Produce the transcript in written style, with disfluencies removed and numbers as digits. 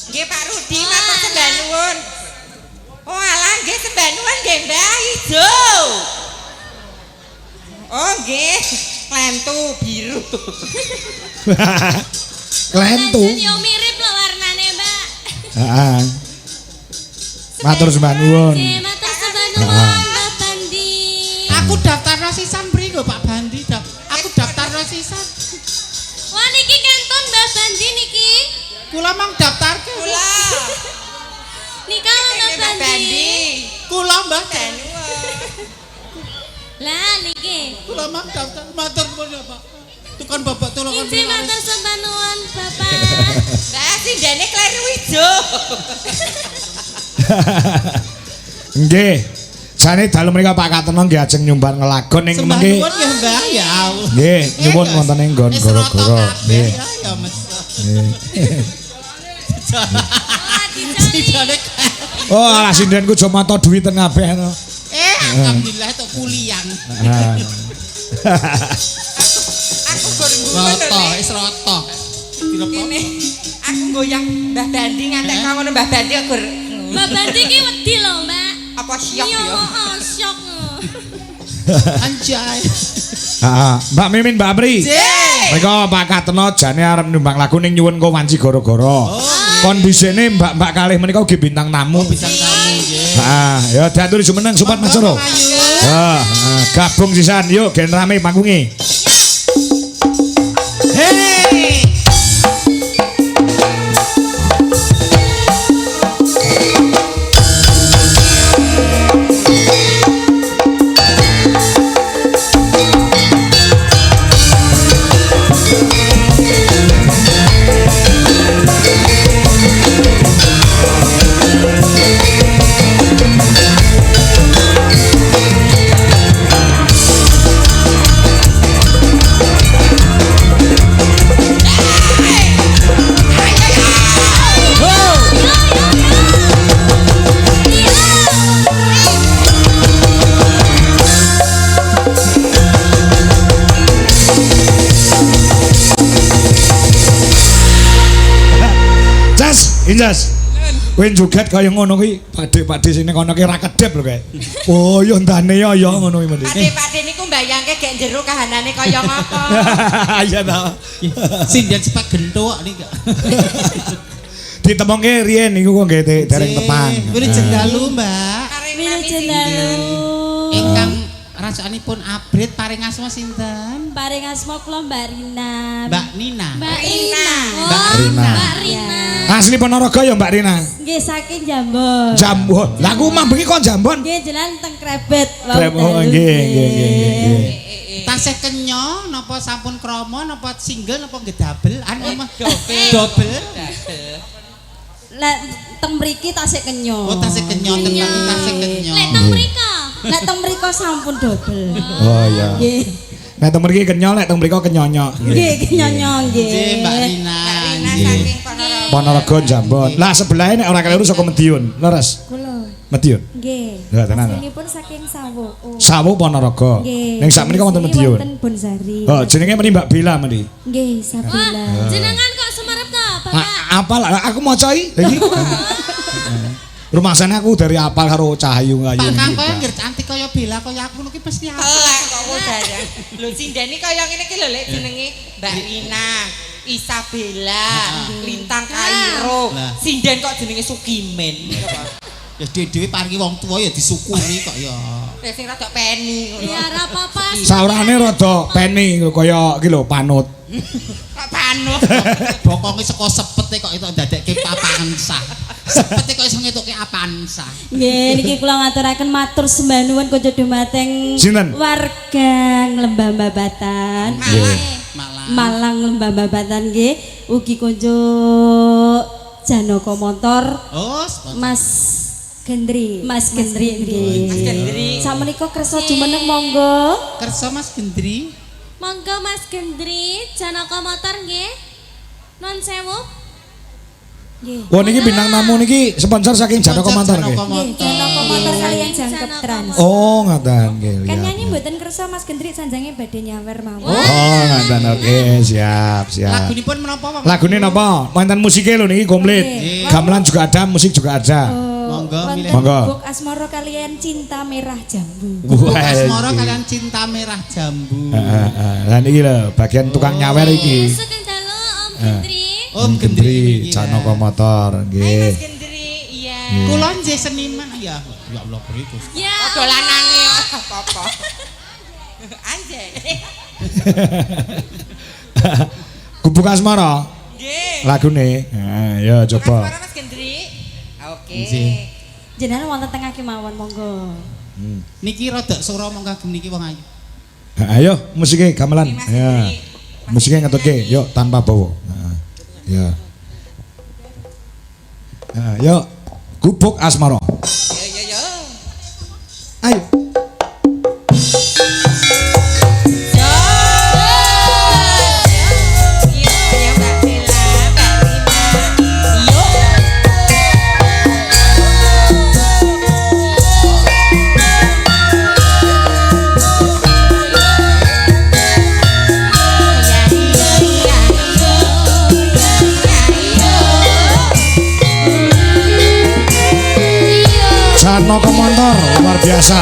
Nggih Pak Rudi matur sembah nuwun. Oh alah nggih sembah nuwun nggih Mbah ijo. Oh nggih, klentu biru. Klentu. Yo mirip lho warnane, Mbak. Heeh. Matur sembah nuwun. Matur sembah nuwun, Mbak Bandi. Aku daftar sisan mriku Pak Bandi. Aku daftar sisan. Wah niki kentun Mbak Bandi niki. Kula mang daftarke. Kula. Nika Mbak Bandi. Kula Mbah Lah niki. Kula mang daftar matur nuwun ya Pak. Tukang Bapak tolong Inci matur sembah nuwun Bapak. Lah sindene kleru ijo. Nggih. Jane dalu mrika Pak Kateno nggih ajeng nyumban ngelagon ning sembah mengki. nuwun ya Mbah ya. Nggih, nyuwun wonten ing nggon gara-gara. Nggih. Ya Mas. Nggih. Sidane Oh, alah sindenku aja mata duwiten kabeh to. alhamdulillah tok kulian. Aku goreng-goreng Roto, lho. wis roto. Ini aku goyang Mbah Bandi ngantek kamu Mbah Bandi gur. Mbak Bandi ki wedi lho, Mbak. Apa syok Iya, ya? syok. Anjay. Heeh, Mbak Mimin, Mbak Apri. Jeh. Mriko Pak Kateno jane arep nyumbang lagu ning nyuwun Kowanci gara-gara. Kondisine mbak-mbak kalih menika ugi bintang tamu. Bintang tamu nggih. Heeh, ya diaturi jumeneng sobat Mas Soro. Ya, gabung sisan yuk gen rame panggunge. Hei. Injas. Kowe joget kaya ngono kuwi, Pakde sing ning kono ki ra kedep lho kae. Oh, ya ndane ya ngono kuwi mendhi. Pakde niku mbayangke gek jero kahanane kaya ngapa. Iya ta. Sinden sepak gentuk nika. Ditemongke riyen niku kok nggih dereng tepang. Wilujeng dalu, Mbak. Wilujeng dalu. Ingkang rasanipun abrit paring asma sinten? Paring asma kula Mbak Rina. Mbak Nina. Mbak Rina. Mbak Oh, Rina. Mbak Rina. Asli Ponorogo ya Mbak Rina. Nggih saking Jambon. Jambon. Lah aku mah bengi kon Jambon. Nggih jenengan teng Krebet. Oh nggih. Tasih kenyo napa sampun krama napa single napa nggih double? Anu mah Double. double. Lek teng mriki tasih kenyo. Oh tasih kenyo tentang tasih kenyo. Lek teng mriko. Lek teng mriko sampun double. Oh iya. Nggih. Nek teng mriki kenyol, nek teng mriko kenyonyo. Nggih kenyonyo nggih. Nggih Mbak Rina. Rina Nggih. saking Ponorogo. Ponorogo Jambon. Lah sebelahe nek ora keliru saka Medion. Leres. Kula. Medion. Nggih. Ya tenan. Aslinipun saking Sawo. Sawu Ponorogo. Nggih. Ning sak menika wonten Medion. Wonten Bonsari. Oh, jenenge meni Mbak Bella meni. Nggih, Sabila. Jenengan kok semerep to, Bapak? Apa lah aku macai iki. Rumah sana aku dari apal karo Cahayu Pak Ngayu. Kang koyo nggih cantik kaya Bella kaya aku niki mesti apik. Elek kok udarane. Lho sindene kaya ngene iki lho lek jenenge Mbak Rina, Isabella, Lintang Kairo. Sinden kok jenenge Sukimen. Ya dhewe paringi wong tuwa ya disyukuri kok ya. Lah sing rada peni ngono. Ya ora apa-apa. Saurane rada peni kaya iki lho panut. Kok panut. Bokonge saka sepete kok itu ndadekke papansa. Sepete kok iso ngetuke apansa. Nggih, niki kula ngaturaken matur sembah nuwun kanca dumateng Sinten? warga Lembah Babatan. Malang. Malang Lembah Babatan nggih, ugi kanca Janaka Montor. Oh, sponsor. Mas Gendri nggih. Mas Gendri. Sakmenika kersa jumeneng monggo. Kersa Mas Gendri. Monggo Mas Gendri, Janaka Motor nggih. Nun sewu. Nggih. Wah niki bintang tamu niki sponsor saking Janoko Motor nggih. Nggih, Janoko Motor kalian Jangkep Trans. Oh, ngaten nggih. Kan iya. nyanyi mboten kersa Mas Gendrik sanjange badhe nyawer mawon. Oh, ngaten oke, siap, siap. Lagunipun menapa, Bang? Lagune napa? Wonten musike lho niki komplit. Oke. Gamelan juga ada, musik juga ada. Monggo, milih. Monggo. Buk Asmara kalian Cinta Merah Jambu. Wah, Asmara iki. kalian cinta merah jambu. Lah niki lho, bagian tukang nyawer iki. Sugeng dalu Om Gendri. Om Gendri. Janoko Motor Hai nggih. Mas Gendri, iya. Kula nggih seniman ya. Ya Allah, beriku. Ya. Dolanane apa-apa. Anjay. Gubuk Asmara Nggih. lagune. Ya coba. Mas Gendri. Oke. Nggih. Jenengan wonten tengah kemawon monggo. Niki rada sura mong kagem niki wong ayu. Ayo musiknya gamelan. Mas Ya. Gendri. Musiknya ngetutke, yuk tanpa bawa. Ya. Yuk Gubuk Asmara. Yo. Ayo. Iya, Mbak Bella, Mbak Rina. Yo. Janoko Motor luar biasa.